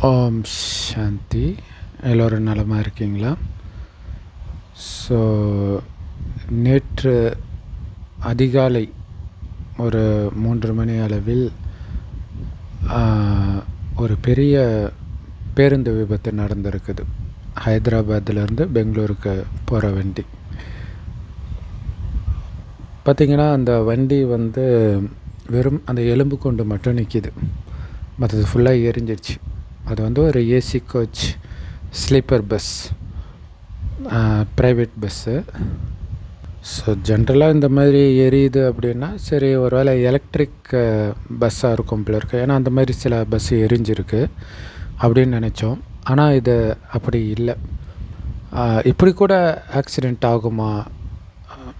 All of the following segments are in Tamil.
ஓம் சாந்தி. எல்லோரும் நலமாக இருக்கீங்களா? ஸோ நேற்று அதிகாலை ஒரு 3 மணி அளவில் ஒரு பெரிய பேருந்து விபத்து நடந்திருக்குது. ஹைதராபாத்திலேருந்து பெங்களூருக்கு போகிற வண்டி. பார்த்திங்கன்னா அந்த வண்டி வெறும் அந்த எலும்பு கொண்டு மட்டும் நிற்கிது, மற்றது ஃபுல்லாக எரிஞ்சிடுச்சு. அது ஒரு AC coach sleeper bus, private bus. So ஜென்ரலாக இந்த மாதிரி எரியுது அப்படின்னா சரி, ஒரு வேளை எலக்ட்ரிக் பஸ்ஸாக இருக்கும் போல இருக்குது. ஏன்னா அந்த மாதிரி சில பஸ்ஸு எரிஞ்சிருக்கு அப்படின்னு நினச்சோம். ஆனால் இது அப்படி இல்லை. இப்படி கூட ஆக்சிடெண்ட் ஆகுமா,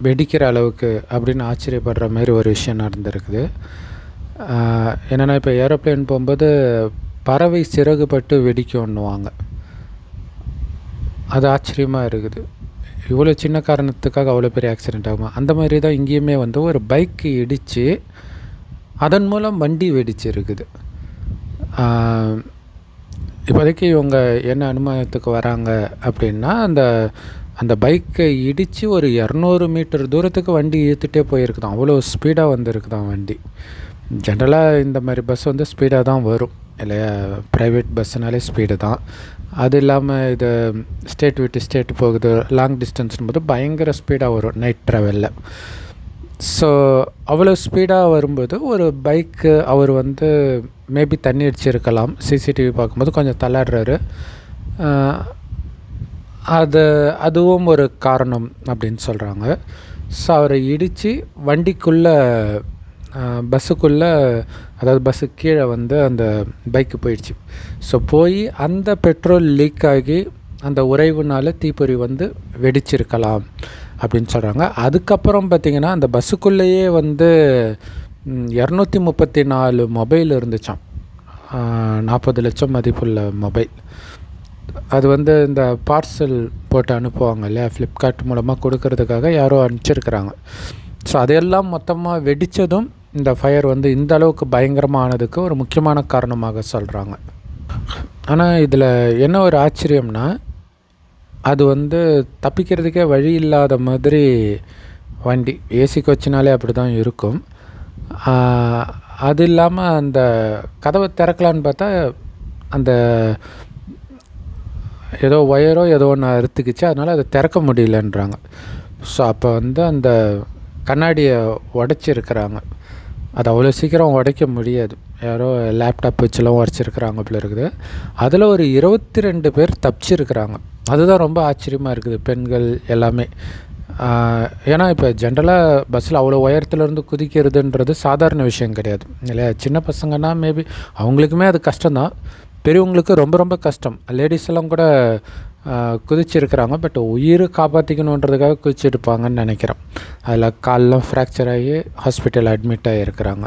வெடிக்கிற அளவுக்கு அப்படின்னு ஆச்சரியப்படுற மாதிரி ஒரு விஷயம் நடந்திருக்குது. என்னென்னா, இப்போ ஏரோப்ளேன் போகும்போது பறவை சிறகுபட்டு வெடிக்கும்னுவாங்க. அது ஆச்சரியமாக இருக்குது. இவ்வளோ சின்ன காரணத்துக்காக அவ்வளோ பெரிய ஆக்சிடெண்ட் ஆகுமா? அந்த மாதிரி தான் இங்கேயுமே ஒரு பைக்கு இடித்து அதன் மூலம் வண்டி வெடிச்சிருக்குது. இப்போதைக்கு இவங்க என்ன அனுமானத்துக்கு வராங்க அப்படின்னா, அந்த பைக்கை இடித்து ஒரு 200 மீட்டர் தூரத்துக்கு வண்டி இழுத்துகிட்டே போயிருக்குதான். அவ்வளோ ஸ்பீடாக வந்துருக்குதான் வண்டி. ஜென்ரலாக இந்த மாதிரி பஸ் ஸ்பீடாக தான் வரும் இல்லையா? ப்ரைவேட் பஸ்ஸுனாலே ஸ்பீடு தான். அது இல்லாமல் இது ஸ்டேட் விட்டு ஸ்டேட் போகுது, லாங் டிஸ்டன்ஸ்னும் போது பயங்கர ஸ்பீடாக வரும் நைட் ட்ராவலில். ஸோ அவ்வளோ ஸ்பீடாக வரும்போது ஒரு பைக்கு அவர் மேபி தண்ணி அடிச்சிருக்கலாம். சிசிடிவி பார்க்கும்போது கொஞ்சம் தள்ளாடுறாரு. அதுவும் ஒரு காரணம் அப்படின்னு சொல்கிறாங்க. ஸோ அவரை இடித்து வண்டிக்குள்ளே, பஸ்ஸுக்குள்ளே, அதாவது பஸ்ஸுக்கு கீழே அந்த பைக்கு போயிடுச்சு. ஸோ போய் அந்த பெட்ரோல் லீக் ஆகி அந்த உறைவுனால் தீப்பொறி வெடிச்சிருக்கலாம் அப்படின்னு சொல்கிறாங்க. அதுக்கப்புறம் பார்த்திங்கன்னா அந்த பஸ்ஸுக்குள்ளேயே 234 மொபைல் இருந்துச்சாம். 40 லட்சம் மதிப்புள்ள மொபைல். அது இந்த பார்சல் போட்டு அனுப்புவாங்க இல்லையா, ஃப்ளிப்கார்ட் மூலமாக கொடுக்கறதுக்காக யாரோ அனுப்பிச்சிருக்கிறாங்க. ஸோ அதையெல்லாம் மொத்தமாக வெடித்ததும் இந்த ஃபயர் இந்த அளவுக்கு பயங்கரமானதுக்கு ஒரு முக்கியமான காரணமாக சொல்கிறாங்க. ஆனால் இதில் என்ன ஒரு ஆச்சரியம்னா, அது தப்பிக்கிறதுக்கே வழி இல்லாத மாதிரி வண்டி, ஏசி கோச்சினாலே அப்படி தான் இருக்கும். அது இல்லாமல் அந்த கதவை திறக்கலான்னு பார்த்தா அந்த ஏதோ ஒயரோ ஏதோ ஒன்று அறுத்துக்குச்சு, அதனால் அதை திறக்க முடியலன்றாங்க. ஸோ அப்போ அந்த கண்ணாடியை உடைச்சிருக்கிறாங்க. அது அவ்வளோ சீக்கிரம் உடைக்க முடியாது. யாரோ லேப்டாப் வச்சுலாம் உடச்சிருக்கிறாங்க போல இருக்குது. அதில் ஒரு 22 பேர் தப்பிச்சிருக்கிறாங்க. அதுதான் ரொம்ப ஆச்சரியமாக இருக்குது, பெண்கள் எல்லாமே. ஏன்னா இப்போ ஜென்ரலாக பஸ்ஸில் அவ்வளோ உயரத்துலேருந்து குதிக்கிறதுன்றது சாதாரண விஷயம் கிடையாது இல்லையா? சின்ன பசங்கன்னா மேபி அவங்களுக்குமே அது கஷ்டம்தான், பெரியவங்களுக்கு ரொம்ப ரொம்ப கஷ்டம். லேடிஸ் எல்லாம் கூட குதிச்சிருக்கிறாங்க. பட் உயிர் காப்பாற்றிக்கணுன்றதுக்காக குதிச்சிருப்பாங்கன்னு நினைக்கிறேன். அதில் காலெலாம் ஃப்ராக்சர் ஆகி ஹாஸ்பிட்டல் அட்மிட் ஆகியிருக்கிறாங்க.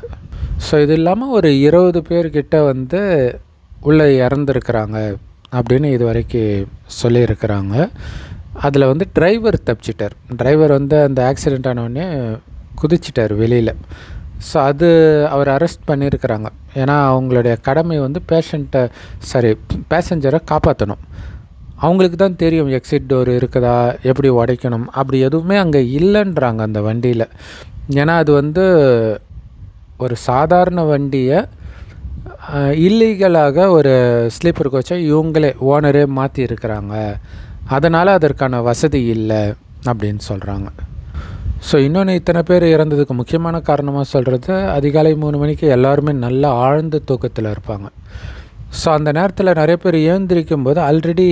ஸோ இது இல்லாமல் ஒரு 20 பேர்கிட்ட உள்ளே இறந்துருக்கிறாங்க அப்படின்னு இது வரைக்கும் சொல்லியிருக்கிறாங்க. அதில் டிரைவர் தப்பிச்சிட்டார். டிரைவர் அந்த ஆக்சிடெண்ட் ஆனவுடனே குதிச்சிட்டார் வெளியில். ஸோ அது அவர் அரெஸ்ட் பண்ணியிருக்கிறாங்க. ஏன்னா அவங்களுடைய கடமை பேசஞ்சரை காப்பாற்றணும். அவங்களுக்கு தான் தெரியும் எக்ஸிட் டோர் இருக்குதா, எப்படி உடைக்கணும், அப்படி எதுவுமே அங்கே இல்லைன்றாங்க அந்த வண்டியில். ஏன்னா அது ஒரு சாதாரண வண்டியை இல்லீகலாக ஒரு ஸ்லீப்பர் கோச்சை இவங்களே ஓனரே மாற்றி இருக்கிறாங்க. அதனால் அதற்கான வசதி இல்லை அப்படின்னு சொல்கிறாங்க. ஸோ இன்னொன்று, இத்தனை பேர் இறந்ததுக்கு முக்கியமான காரணமாக சொல்கிறது, அதிகாலை 3 மணிக்கு எல்லாருமே நல்லா ஆழ்ந்த தூக்கத்தில் இருப்பாங்க. ஸோ அந்த நேரத்தில் நிறைய பேர் எழுந்திரிக்கும் போது ஆல்ரெடி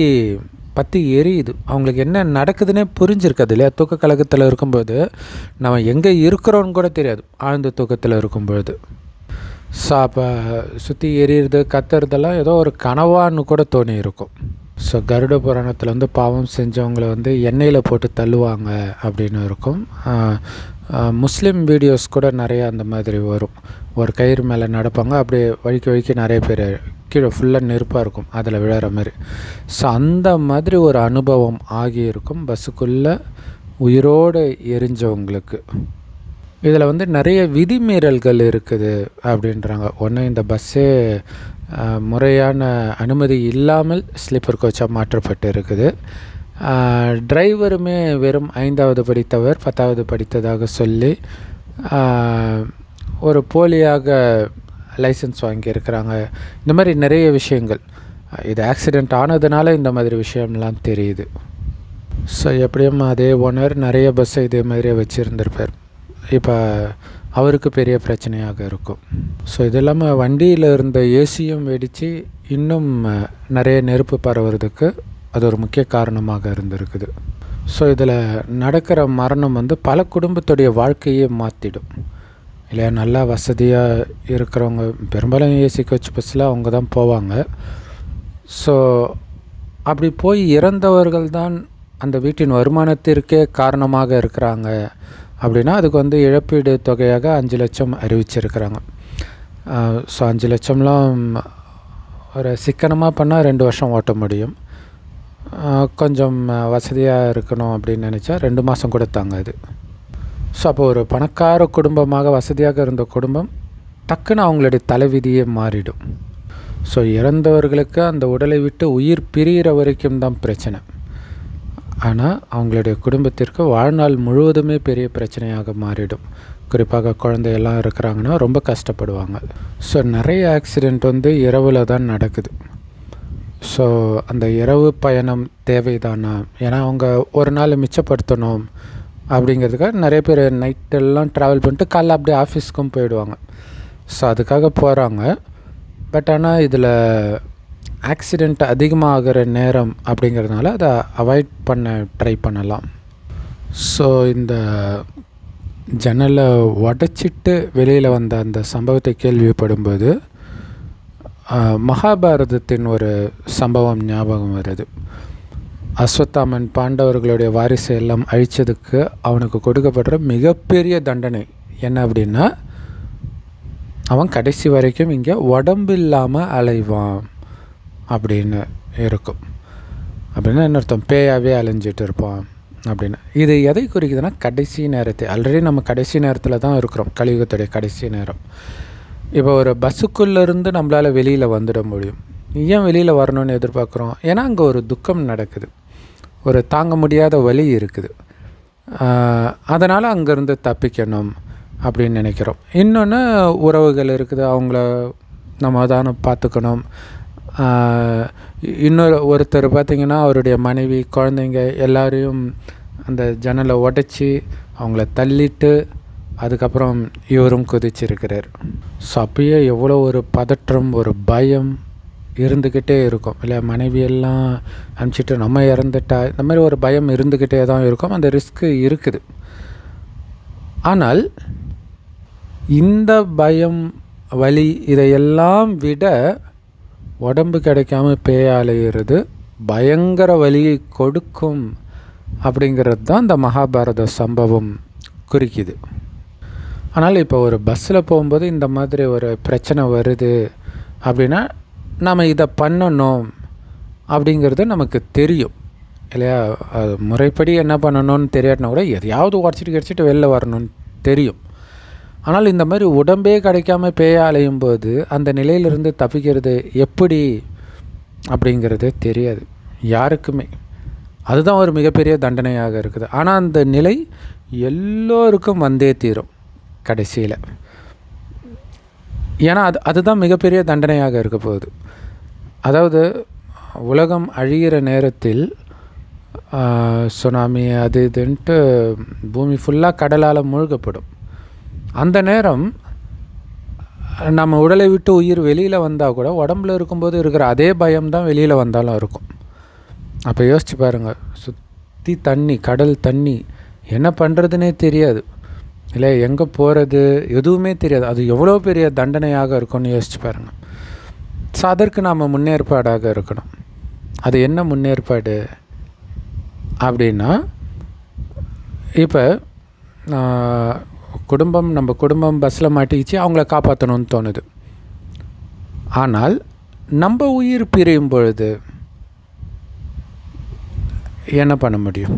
பற்றி எரியுது. அவங்களுக்கு என்ன நடக்குதுன்னே புரிஞ்சிருக்காது இல்லையா? தூக்க கலக்கத்தில் இருக்கும்போது நம்ம எங்கே இருக்கிறோன்னு கூட தெரியாது, ஆழ்ந்த தூக்கத்தில் இருக்கும்பொழுது. ஸோ அப்போ சுற்றி எரியுறது, கத்துறதெல்லாம் ஏதோ ஒரு கனவான்னு கூட தோணி இருக்கும். ஸோ கருட புராணத்தில் பாவம் செஞ்சவங்களை எண்ணெயில் போட்டு தள்ளுவாங்க அப்படின்னு இருக்கும். முஸ்லீம் வீடியோஸ் கூட நிறையா அந்த மாதிரி வரும். ஒரு கயிறு மேலே நடப்பாங்க, அப்படியே வழிக்கு நிறைய பேர் கீழே ஃபுல்லாக நெருப்பாக இருக்கும், அதில் விழற மாதிரி. ஸோ அந்த மாதிரி ஒரு அனுபவம் ஆகியிருக்கும் பஸ்ஸுக்குள்ளே உயிரோடு எரிஞ்சவங்களுக்கு. இதில் நிறைய விதிமீறல்கள் இருக்குது அப்படின்றாங்க. ஒன்று, இந்த பஸ்ஸே முறையான அனுமதி இல்லாமல் ஸ்லீப்பர் கோச்சாக மாற்றப்பட்டு இருக்குது. டிரைவருமே வெறும் 5வது படித்தவர் 10வது படித்ததாக சொல்லி ஒரு போலியாக லைசன்ஸ் வாங்கியிருக்கிறாங்க. இந்த மாதிரி நிறைய விஷயங்கள். இது ஆக்சிடெண்ட் ஆனதுனால இந்த மாதிரி விஷயம்லாம் தெரியுது. ஸோ எப்படியும் அதே ஓனர் நிறைய பஸ்ஸை இதே மாதிரியே வச்சுருந்துருப்பார். இப்போ அவருக்கு பெரிய பிரச்சனையாக இருக்கும். ஸோ இது இல்லாமல் வண்டியில் இருந்த ஏசியும் வெடித்து இன்னும் நிறைய நெருப்பு பரவுறதுக்கு அது ஒரு முக்கிய காரணமாக இருந்திருக்குது. ஸோ இதில் நடக்கிற மரணம் பல குடும்பத்துடைய வாழ்க்கையே மாற்றிடும் இல்லையா. நல்லா வசதியாக இருக்கிறவங்க பெரும்பாலும் ஏசி கோச் பஸ்ஸில் அவங்க தான் போவாங்க. ஸோ அப்படி போய் இறந்தவர்கள் தான் அந்த வீட்டின் வருமானத்திற்கே காரணமாக இருக்கிறாங்க அப்படின்னா அதுக்கு இழப்பீடு தொகையாக 5 லட்சம் அறிவிச்சிருக்கிறாங்க. ஸோ 5 லட்சம்லாம் ஒரு சிக்கனமாக பண்ணால் 2 வருஷம் ஓட்ட முடியும். கொஞ்சம் வசதியாக இருக்கணும் அப்படின்னு நினச்சா 2 மாதம் கூட தாங்காது. ஸோ அப்போ ஒரு பணக்கார குடும்பமாக வசதியாக இருந்த குடும்பம் டக்குன்னு அவங்களுடைய தலைவிதியே மாறிடும். ஸோ இறந்தவர்களுக்கு அந்த உடலை விட்டு உயிர் பிரிகிற வரைக்கும் தான் பிரச்சனை. ஆனால் அவங்களுடைய குடும்பத்திற்கு வாழ்நாள் முழுவதுமே பெரிய பிரச்சனையாக மாறிடும். குறிப்பாக குழந்தையெல்லாம் இருக்கிறாங்கன்னா ரொம்ப கஷ்டப்படுவாங்க. ஸோ நிறைய ஆக்சிடெண்ட் இரவில் தான் நடக்குது. ஸோ அந்த இரவு பயணம் தேவைதானா? ஏன்னா அவங்க ஒரு நாள் மிச்சப்படுத்தணும் அப்படிங்கிறதுக்காக நிறைய பேர் நைட்டெல்லாம் ட்ராவல் பண்ணிட்டு காலைல அப்படியே ஆஃபீஸ்க்கும் போயிடுவாங்க. ஸோ அதுக்காக போகிறாங்க. பட் ஆனால் இதில் ஆக்சிடெண்ட் அதிகமாகிற நேரம் அப்படிங்கிறதுனால அதை அவாய்ட் பண்ண ட்ரை பண்ணலாம். ஸோ இந்த ஜன்னலை உடச்சிட்டு வெளியில் வந்த அந்த சம்பவத்தை கேள்விப்படும்போது மகாபாரதத்தின் ஒரு சம்பவம் ஞாபகம் வருது. அஸ்வத்தாமன் பாண்டவர்களுடைய வாரிசை எல்லாம் அழித்ததுக்கு அவனுக்கு கொடுக்கப்படுற மிகப்பெரிய தண்டனை என்ன அப்படின்னா, அவன் கடைசி வரைக்கும் இங்கே உடம்பு இல்லாமல் அலைவான் அப்படின்னு இருக்கும். அப்படின்னா என்ன அர்த்தம்? பேயாவே அலைஞ்சிட்டு இருப்பான் அப்படின்னு. இது எதை குறிக்குதுன்னா கடைசி நேரத்தை. ஆல்ரெடி நம்ம கடைசி நேரத்தில் தான் இருக்கிறோம், கலியுகத்துடைய கடைசி நேரம். இப்போ ஒரு பஸ்ஸுக்குள்ளேருந்து நம்மளால் வெளியில் வந்துட முடியும். ஏன் வெளியில் வரணும்னு எதிர்பார்க்குறோம்? ஏன்னா அங்கே ஒரு துக்கம் நடக்குது, ஒரு தாங்க முடியாத வலி இருக்குது. அதனால் அங்கேருந்து தப்பிக்கணும் அப்படின்னு நினைக்கிறோம். இன்னொன்று உறவுகள் இருக்குது, அவங்கள நம்ம தானே பார்த்துக்கணும். ஒருத்தர் பார்த்திங்கன்னா அவருடைய மனைவி குழந்தைங்க எல்லாரையும் அந்த ஜன்னலை உடச்சி அவங்கள தள்ளிட்டு அதுக்கப்புறம் இவரும் குதிச்சிருக்கிறார். ஸோ அப்பயே எவ்வளோ ஒரு பதற்றம், ஒரு பயம் இருந்துக்கிட்டே இருக்கும் இல்லை? மனைவியெல்லாம் அனுப்பிச்சிட்டு நம்ம இறந்துட்டா இந்த மாதிரி ஒரு பயம் இருந்துக்கிட்டே தான் இருக்கும். அந்த ரிஸ்க்கு இருக்குது. ஆனால் இந்த பயம், வலி இதையெல்லாம் விட உடம்பு கிடைக்காம பேயாலையிறது பயங்கர வலியை கொடுக்கும் அப்படிங்கிறது தான் இந்த மகாபாரத சம்பவம் குறிக்குது. ஆனால் இப்போ ஒரு பஸ்ஸில் போகும்போது இந்த மாதிரி ஒரு பிரச்சனை வருது அப்படின்னா நம்ம இதை பண்ணணும் அப்படிங்கிறது நமக்கு தெரியும் இல்லையா? அது முறைப்படி என்ன பண்ணணும்னு தெரியாட்டினா கூட எதையாவது உடச்சிட்டு வெளில வரணும்னு தெரியும். ஆனால் இந்த மாதிரி உடம்பே கிடைக்காம பேயா அலையும் போது அந்த நிலையிலிருந்து தப்பிக்கிறது எப்படி அப்படிங்கிறது தெரியாது யாருக்குமே. அதுதான் ஒரு மிகப்பெரிய தண்டனையாக இருக்குது. ஆனால் அந்த நிலை எல்லோருக்கும் வந்தே தீரும் கடைசியில். ஏன்னா அதுதான் மிகப்பெரிய தண்டனையாக இருக்க போகுது. அதாவது உலகம் அழிகிற நேரத்தில் சுனாமி அது இதுன்ட்டு பூமி ஃபுல்லாக கடலால் மூழ்கப்படும். அந்த நேரம் நம்ம உடலை விட்டு உயிர் வெளியில் வந்தால் கூட உடம்புல இருக்கும்போது இருக்கிற அதே பயம்தான் வெளியில் வந்தாலும் இருக்கும். அப்போ யோசிச்சு பாருங்கள், சுற்றி தண்ணி, கடல் தண்ணி, என்ன பண்ணுறதுனே தெரியாது இல்லை, எங்கே போகிறது எதுவுமே தெரியாது. அது எவ்வளோ பெரிய தண்டனையாக இருக்கும்னு யோசிச்சு பாருங்கள். ஸோ அதற்கு நாம் முன்னேற்பாடாக இருக்கணும். அது என்ன முன்னேற்பாடு அப்படின்னா, இப்போ நம்ம குடும்பம் பஸ்ஸில் மாட்டிக்கிச்சு, அவங்கள காப்பாற்றணும்னு தோணுது. ஆனால் நம்ம உயிர் பிரியும் பொழுது என்ன பண்ண முடியும்?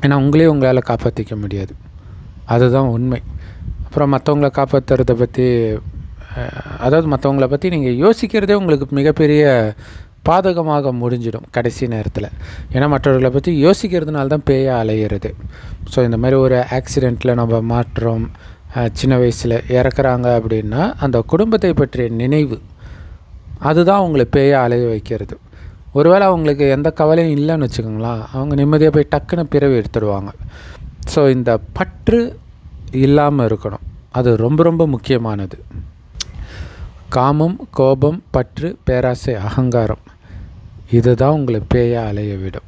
ஏன்னா உங்களால் காப்பாற்றிக்க முடியாது, அதுதான் உண்மை. அப்புறம் மற்றவங்கள காப்பாற்றுறத பற்றி அதாவது மற்றவங்கள பற்றி நீங்கள் யோசிக்கிறதே உங்களுக்கு மிகப்பெரிய பாதகமாக முடிஞ்சிடும் கடைசி நேரத்தில். ஏன்னா மற்றவர்களை பற்றி யோசிக்கிறதுனால தான் பேயாக அலையிறது. ஸோ இந்த மாதிரி ஒரு ஆக்சிடெண்ட்டில் நம்ம மாற்றோம், சின்ன வயசில் இறக்குறாங்க அப்படின்னா அந்த குடும்பத்தை பற்றிய நினைவு அதுதான் அவங்கள பேயாக அலைய வைக்கிறது. ஒருவேளை அவங்களுக்கு எந்த கவலையும் இல்லைன்னு வச்சுக்கோங்களேன், அவங்க நிம்மதியாக போய் டக்குன்னு பிறவி எடுத்துடுவாங்க. ஸோ இந்த பற்று இல்லாமல் இருக்கணும், அது ரொம்ப ரொம்ப முக்கியமானது. காமம், கோபம், பற்று, பேராசை, அகங்காரம் இதுதான் உங்களை பேயாக அலைய விடும்.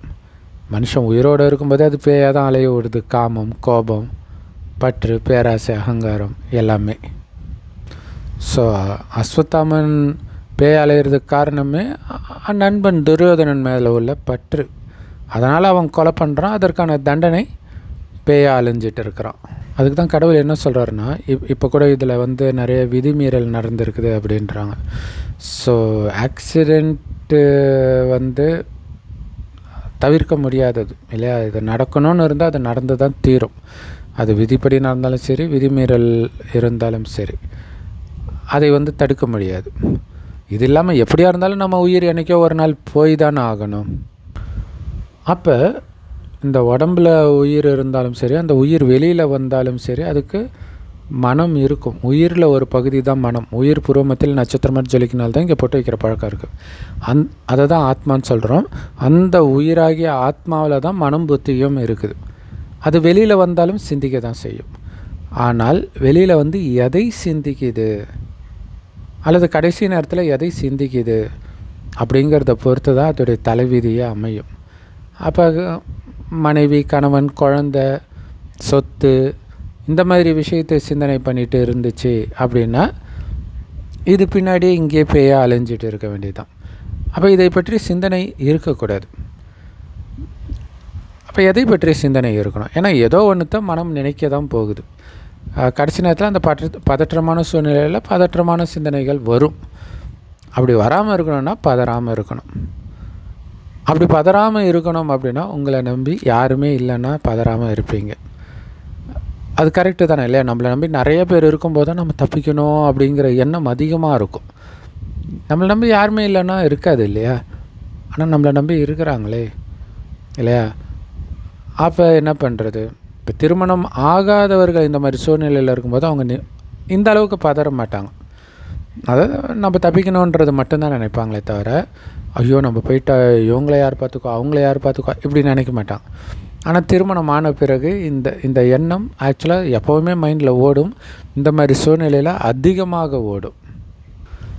மனுஷன் உயிரோடு இருக்கும்போதே அது பேயாக தான் அலைய விடுது. காமம், கோபம், பற்று, பேராசை, அகங்காரம் எல்லாமே. ஸோ அஸ்வத்தாமன் பேய் அலையிறதுக்கு காரணமே நண்பன் துரியோதனன் மேலே உள்ள பற்று. அதனால் அவன் கொலை பண்ணுறான், அதற்கான தண்டனை பேயாக அலைஞ்சிட்டு இருக்கிறான். அதுக்கு தான் கடவுள் என்ன சொல்கிறாருன்னா, இப்போ கூட இதில் வந்து நிறைய விதிமீறல் நடந்திருக்குது அப்படின்றாங்க. ஸோ ஆக்சிடெண்ட்டு வந்து தவிர்க்க முடியாதது இல்லையா? இது நடக்கணும்னு இருந்தால் அது நடந்து தான் தீரும். அது விதிப்படி நடந்தாலும் சரி, விதிமீறல் இருந்தாலும் சரி, அதை வந்து தடுக்க முடியாது. இது இல்லாமல் எப்படியா இருந்தாலும் நம்ம உயிர் என்றைக்கோ ஒரு நாள் போய் தானே ஆகணும். அப்போ இந்த உடம்பில் உயிர் இருந்தாலும் சரி, அந்த உயிர் வெளியில் வந்தாலும் சரி, அதுக்கு மனம் இருக்கும். உயிரில் ஒரு பகுதி தான் மனம். உயிர் பூர்வமத்தில் நட்சத்திரம் மாதிரி ஜொலிக்கினால்தான் தான் இங்கே போட்டு வைக்கிற பழக்கம் இருக்குது. அதை தான் ஆத்மான்னு சொல்கிறோம். அந்த உயிராகிய ஆத்மாவில் தான் மனம் புத்தியும் இருக்குது. அது வெளியில் வந்தாலும் சிந்திக்க தான் செய்யும். ஆனால் வெளியில் வந்து எதை சிந்திக்குது அல்லது கடைசி நேரத்தில் எதை சிந்திக்குது அப்படிங்கிறத பொறுத்து தான் அதோடைய தலைவிதியை அமையும். அப்போ மனைவி, கணவன், குழந்தை, சொத்து இந்த மாதிரி விஷயத்தை சிந்தனை பண்ணிட்டு இருந்துச்சு அப்படின்னா இது பின்னாடி இங்கே பேயாக அலைஞ்சிட்டு இருக்க வேண்டியதுதான். அப்போ இதை பற்றி சிந்தனை இருக்கக்கூடாது. அப்போ எதை பற்றி சிந்தனை இருக்கணும்? ஏன்னா ஏதோ ஒன்று தான் மனம் நினைக்க தான் போகுது. கடைசி நேரத்தில் அந்த பதற்றமான சூழ்நிலையில் பதற்றமான சிந்தனைகள் வரும். அப்படி வராமல் இருக்கணும்னா பதறாமல் இருக்கணும். அப்படி பதறாமல் இருக்கணும் அப்படின்னா உங்களை நம்பி யாருமே இல்லைன்னா பதறாமல் இருப்பீங்க. அது கரெக்டு தானே இல்லையா? நம்மளை நம்பி நிறைய பேர் இருக்கும்போது தான் நம்ம தப்பிக்கணும் அப்படிங்கிற எண்ணம் அதிகமாக இருக்கும். நம்மளை நம்பி யாருமே இல்லைன்னா இருக்காது இல்லையா? ஆனால் நம்மளை நம்பி இருக்கிறாங்களே இல்லையா? அப்போ என்ன பண்ணுறது? இப்போ திருமணம் ஆகாதவர்கள் இந்த மாதிரி சூழ்நிலையில் இருக்கும்போது அவங்க இந்த அளவுக்கு பதற மாட்டாங்க. அதாவது நம்ம தப்பிக்கணுன்றது மட்டும்தான் நினைப்பாங்களே தவிர, ஐயோ நம்ம போயிட்டா இவங்கள யார் பார்த்துக்கோ, அவங்கள யார் பார்த்துக்கோ இப்படி நினைக்க மாட்டாங்க. ஆனால் திருமணம் ஆன பிறகு இந்த எண்ணம் ஆக்சுவலாக எப்போவுமே மைண்டில் ஓடும். இந்த மாதிரி சூழ்நிலையில் அதிகமாக ஓடும்.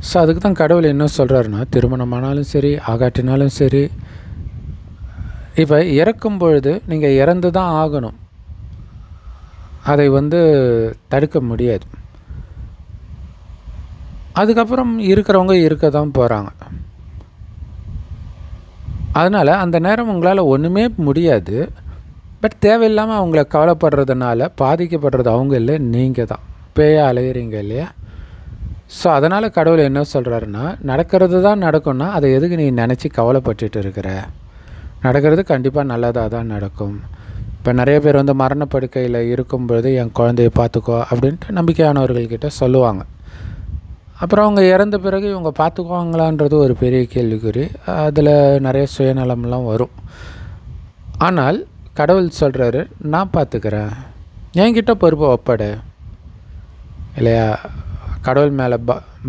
ஸோ அதுக்கு தான் கடவுள் என்ன சொல்கிறாருன்னா, திருமணம் ஆனாலும் சரி, ஆகாட்டினாலும் சரி, இப்போ இறக்கும் பொழுது நீங்கள் இறந்து தான் ஆகணும். அதை வந்து தடுக்க முடியாது. அதுக்கப்புறம் இருக்கிறவங்க இருக்க தான் போகிறாங்க. அதனால் அந்த நேரம் உங்களால் ஒன்றுமே முடியாது. பட் தேவையில்லாமல் அவங்கள கவலைப்படுறதுனால பாதிக்கப்படுறது அவங்க இல்லை, நீங்கள் தான் பேயாக அலையிறீங்க இல்லையா? ஸோ அதனால் கடவுள் என்ன சொல்கிறாருன்னா, நடக்கிறது தான் நடக்கும்னா அதை எதுக்கு நீ நினச்சி கவலைப்பட்டுட்டு இருக்கிற? நடக்கிறது கண்டிப்பாக நல்லதாக தான் நடக்கும். இப்போ நிறைய பேர் வந்து மரணப்படுக்கையில் இருக்கும்பொழுது என் குழந்தைய பார்த்துக்கோ அப்படின்ட்டு நம்பிக்கையானவர்கள்கிட்ட சொல்லுவாங்க. அப்புறம் அவங்க இறந்த பிறகு இவங்க பார்த்துக்குவாங்களான்றது ஒரு பெரிய கேள்விக்குறி. அதில் நிறைய சுயநலம்லாம் வரும். ஆனால் கடவுள் சொல்கிறாரு, நான் பார்த்துக்கிறேன், என்கிட்ட பொறுப்பை ஒப்படை இல்லையா? கடவுள் மேலே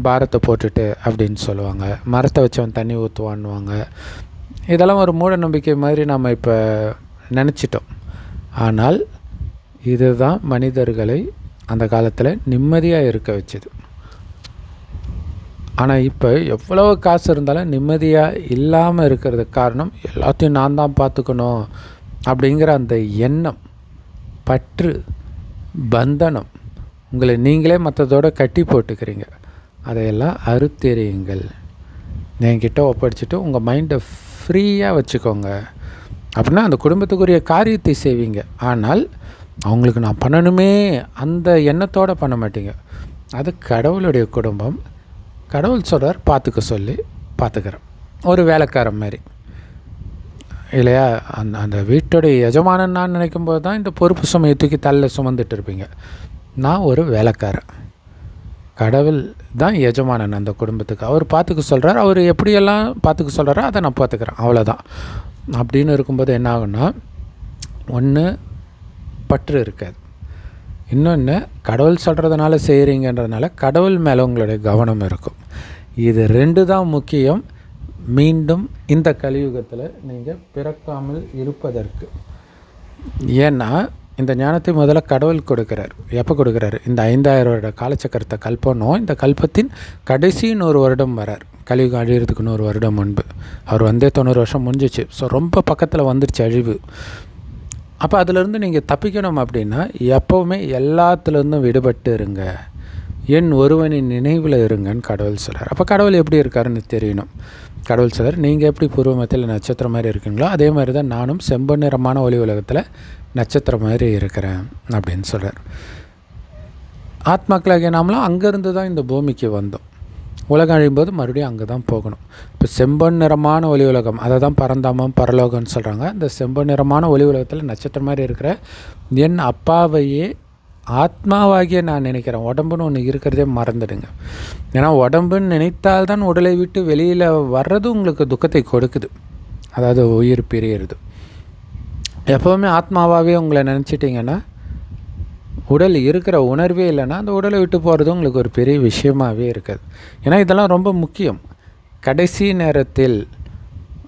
பாரத்தை போட்டுட்டு அப்படின்னு சொல்லுவாங்க. மரத்தை வச்சவன் தண்ணி ஊற்றுவான்னுவாங்க. இதெல்லாம் ஒரு மூட நம்பிக்கை மாதிரி நம்ம இப்போ நினச்சிட்டோம். ஆனால் இதுதான் மனிதர்களை அந்த காலத்தில் நிம்மதியாக இருக்க வச்சுது. ஆனால் இப்போ எவ்வளோ காசு இருந்தாலும் நிம்மதியாக இல்லாமல் இருக்கிறதுக்கு காரணம் எல்லாத்தையும் நான் தான் பார்த்துக்கணும் அப்படிங்கிற அந்த எண்ணம், பற்று, பந்தனம். உங்களை நீங்களே மற்றதோடு கட்டி போட்டுக்கிறீங்க. அதையெல்லாம் அறுத்தெறியுங்கள். என்கிட்ட ஒப்படைச்சிட்டு உங்கள் மைண்டை ஃப்ரீயாக வச்சுக்கோங்க. அப்படின்னா அந்த குடும்பத்துக்குரிய காரியத்தை செய்வீங்க. ஆனால் அவங்களுக்கு நான் பண்ணணுமே அந்த எண்ணத்தோடு பண்ண மாட்டீங்க. அது கடவுளுடைய குடும்பம். கடவுள் சொல்கிறார், பார்த்துக்க சொல்லி பார்த்துக்கிறேன். ஒரு வேலைக்காரன் மாதிரி இல்லையா? அந்த வீட்டுடைய எஜமானன் நான் நினைக்கும்போது தான் இந்த பொறுப்பு சுமையை தூக்கி தள்ள சுமந்துட்டு இருப்பீங்க. நான் ஒரு வேலைக்காரன். கடவுள் தான் எஜமானன் அந்த குடும்பத்துக்கு. அவர் பார்த்துக்க சொல்கிறார். அவர் எப்படியெல்லாம் பார்த்துக்க சொல்கிறாரோ அதை நான் பார்த்துக்கிறேன், அவ்வளோதான். அப்படின்னு இருக்கும்போது என்ன ஆகுன்னா, ஒன்று பற்று இருக்காது, இன்னொன்று கடவுள் சொல்கிறதுனால செய்கிறீங்கன்றதுனால கடவுள் மேலே உங்களுடைய கவனம் இருக்கும். இது 2 தான் முக்கியம் மீண்டும் இந்த கலியுகத்தில் நீங்கள் பிறக்காமல் இருப்பதற்கு. ஏன்னா இந்த ஞானத்தை முதல்ல கடவுள் கொடுக்குறார். எப்போ கொடுக்குறாரு? இந்த 5000 வருட காலச்சக்கரத்தை கல்பனோம். இந்த கல்பத்தின் கடைசி 100 வருடம் வரார். கலியுகம் அழிகிறதுக்கு 100 வருடம் முன்பு. அவர் 90 வருஷம் முடிஞ்சிச்சு. ஸோ ரொம்ப பக்கத்தில் வந்துருச்சு அழிவு. அப்போ அதிலேருந்து நீங்கள் தப்பிக்கணும் அப்படின்னா எப்போவுமே எல்லாத்துலேருந்தும் விடுபட்டு இருங்க, என் ஒருவனின் நினைவில் இருங்கன்னு கடவுள் சொல்கிறார். அப்போ கடவுள் எப்படி இருக்காருன்னு தெரியணும். கடவுள் சொல்கிறார், நீங்கள் எப்படி பூர்வமத்தில் நட்சத்திரம் மாதிரி இருக்கீங்களோ அதே மாதிரி தான் நானும் செம்பொன் நிறமான ஒளி உலகத்தில் நட்சத்திரம் மாதிரி இருக்கிறேன் அப்படின்னு சொல்கிறார். ஆத்மாக்களாகிய நாமளும் அங்கேருந்து தான் இந்த பூமிக்கு வந்தோம். உலகம் அழியும்போது மறுபடியும் அங்கே தான் போகணும். இப்போ செம்பொன் நிறமான ஒளி உலகம், அதை தான் பரந்தாமம் பரலோகம்னு சொல்கிறாங்க. இந்த செம்பொன் நிறமான ஒளி உலகத்தில் நட்சத்திரம் மாதிரி இருக்கிற என் அப்பாவையே ஆத்மாவாகிய நான் நினைக்கிறேன். உடம்புன்னு ஒன்று இருக்கிறதே மறந்துடுங்க. ஏன்னா உடம்புன்னு நினைத்தால்தான் உடலை விட்டு வெளியில் வர்றது உங்களுக்கு துக்கத்தை கொடுக்குது, அதாவது உயிர் பிரியறது. எப்போவுமே ஆத்மாவாகவே உங்களை நினச்சிட்டிங்கன்னா உடல் இருக்கிற உணர்வே இல்லைன்னா அந்த உடலை விட்டு போகிறது உங்களுக்கு ஒரு பெரிய விஷயமாகவே இருக்காது. ஏன்னா இதெல்லாம் ரொம்ப முக்கியம். கடைசி நேரத்தில்,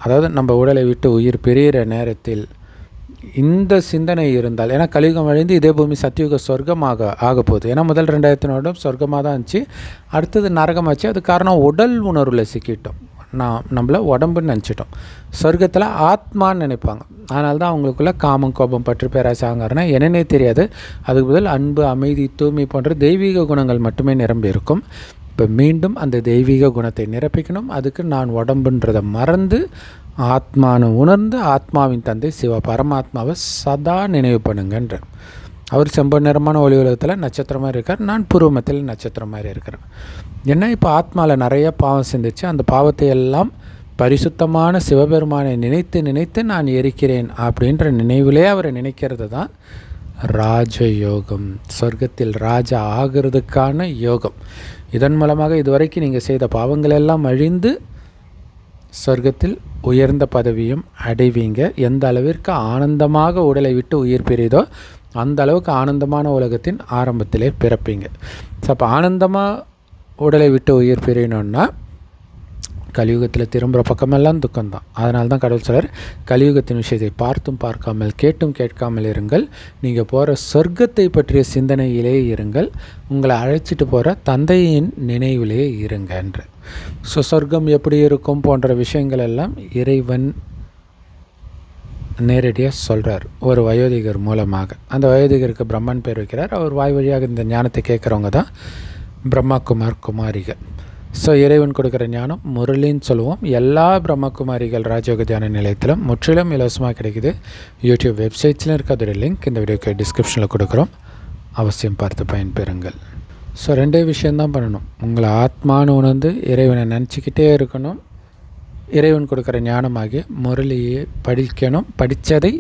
அதாவது நம்ம உடலை விட்டு உயிர் பிரிகிற நேரத்தில் இந்த சிந்தனை இருந்தால், ஏன்னா கலியுகம் அழிந்து இதே பூமி சத்தியுக சொர்க்கமாக ஆக போகுது. ஏன்னா முதல் 2000 வருடம் சொர்க்கமாக தான் இருந்துச்சு, அடுத்தது நரகமாச்சு. அது காரணம் உடல் உணர்வில் சிக்கிட்டோம், நம்மளை உடம்புன்னு நினச்சிட்டோம். சொர்க்கத்தில் ஆத்மான்னு நினைப்பாங்க. அதனால தான் அவங்களுக்குள்ள காமம், கோபம், பற்று, பேராசை, அகங்காரம்னா என்னன்னே தெரியாது. அதுக்கு பதில் அன்பு, அமைதி, தூய்மை போன்ற தெய்வீக குணங்கள் மட்டுமே நிரம்பி இருக்கும். இப்போ மீண்டும் அந்த தெய்வீக குணத்தை நிரப்பிக்கணும். அதுக்கு நான் உடம்புன்றதை மறந்து ஆத்மானு உணர்ந்து ஆத்மாவின் தந்தை சிவ பரமாத்மாவை சதா நினைவு பண்ணுங்கன்றார். அவர் செம்பொன் நிறமான ஒளி உலகத்தில் நட்சத்திரமாக இருக்கார், நான் பூர்வமத்தில் நட்சத்திரம் மாதிரி இருக்கிறேன். ஏன்னா இப்போ ஆத்மாவில் நிறைய பாவம் சிந்திச்சு அந்த பாவத்தை எல்லாம் பரிசுத்தமான சிவபெருமானை நினைத்து நினைத்து நான் இருக்கிறேன் அப்படின்ற நினைவிலே அவரை நினைக்கிறது தான் ராஜயோகம், சொர்க்கத்தில் ராஜா ஆகிறதுக்கான யோகம். இதன் மூலமாக இதுவரைக்கும் நீங்கள் செய்த பாவங்கள் எல்லாம் அழிந்து சொர்க்கத்தில் உயர்ந்த பதவியும் அடைவீங்க. எந்த அளவிற்கு ஆனந்தமாக உடலை விட்டு உயிர் பிரியுதோ அந்த அளவுக்கு ஆனந்தமான உலகத்தின் ஆரம்பத்திலே பிறப்பீங்க. ஸோ அப்போ ஆனந்தமாக உடலை விட்டு உயிர் பிரியணுன்னா கலியுகத்தில் திரும்புகிற பக்கமெல்லாம் துக்கம்தான். அதனால தான் கடவுள் சொல்கிறார், கலியுகத்தின் விஷயத்தை பார்த்தும் பார்க்காமல் கேட்டும் கேட்காமல் இருங்கள், நீங்கள் போகிற சொர்க்கத்தை பற்றிய சிந்தனையிலே இருங்கள், உங்களை அழைச்சிட்டு போகிற தந்தையின் நினைவிலே இருங்கன்ற. ஸோ சொர்க்கம் எப்படி இருக்கும் போன்ற விஷயங்கள் எல்லாம் இறைவன் நேரடியாக சொல்கிறார் ஒரு வயோதிகர் மூலமாக. அந்த வயோதிகருக்கு பிரம்மன் பேர் வைக்கிறார். அவர் வாய் வழியாக இந்த ஞானத்தை கேட்குறவங்க தான் பிரம்மகுமார் குமாரிகள். ஸோ இறைவன் கொடுக்குற ஞானம் முரளின்னு சொல்லுவோம். எல்லா பிரம்மகுமாரிகள் ராஜயோக தியான நிலையத்திலும் முற்றிலும் இலவசமாக கிடைக்குது. யூடியூப் வெப்சைட்ஸ்லையும் இருக்குது. அதோடைய லிங்க் இந்த வீடியோக்கு டிஸ்கிரிப்ஷனில் கொடுக்குறோம், அவசியம் பார்த்து பயன்பெறுங்கள். ஸோ 2 விஷயந்தான் பண்ணணும். உங்களை ஆத்மானு உணர்ந்து இறைவனை நினச்சிக்கிட்டே இருக்கணும். இறைவன் கொடுக்குற ஞானமாகிய முரளியை படிக்கணும். படித்ததை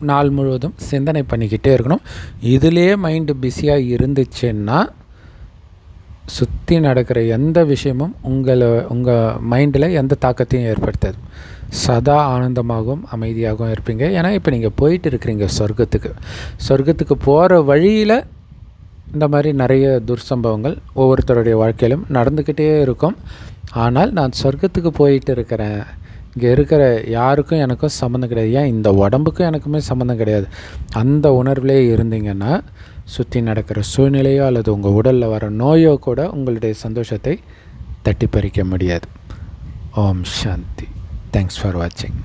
நாள் முழுவதும் சிந்தனை பண்ணிக்கிட்டே இருக்கணும். இதிலே மைண்டு பிஸியாக இருந்துச்சுன்னா சுற்றி நடக்கிற எந்த விஷயமும் உங்கள் மைண்டில் எந்த தாக்கத்தையும் ஏற்படுத்தாது. சதா ஆனந்தமாகவும் அமைதியாகவும் இருப்பீங்க. ஏன்னா இப்போ நீங்கள் போயிட்டு இருக்கிறீங்க சொர்க்கத்துக்கு போகிற வழியில் இந்த மாதிரி நிறைய துர்சம்பவங்கள் ஒவ்வொருத்தருடைய வாழ்க்கையிலும் நடந்துக்கிட்டே இருக்கும். ஆனால் நான் சொர்க்கத்துக்கு போயிட்டு இருக்கிறேன், இங்கே இருக்கிற யாருக்கும் எனக்கும் சம்மந்தம் கிடையாது, ஏன் இந்த உடம்புக்கும் எனக்குமே சம்மந்தம் கிடையாது, அந்த உணர்விலே இருந்தீங்கன்னா சுற்றி நடக்கிற சூழ்நிலையோ அல்லது உங்கள் உடலில் வர நோயோ கூட உங்களுடைய சந்தோஷத்தை தட்டி பறிக்க முடியாது. ஓம் சாந்தி. தேங்க்ஸ் ஃபார் வாட்சிங்.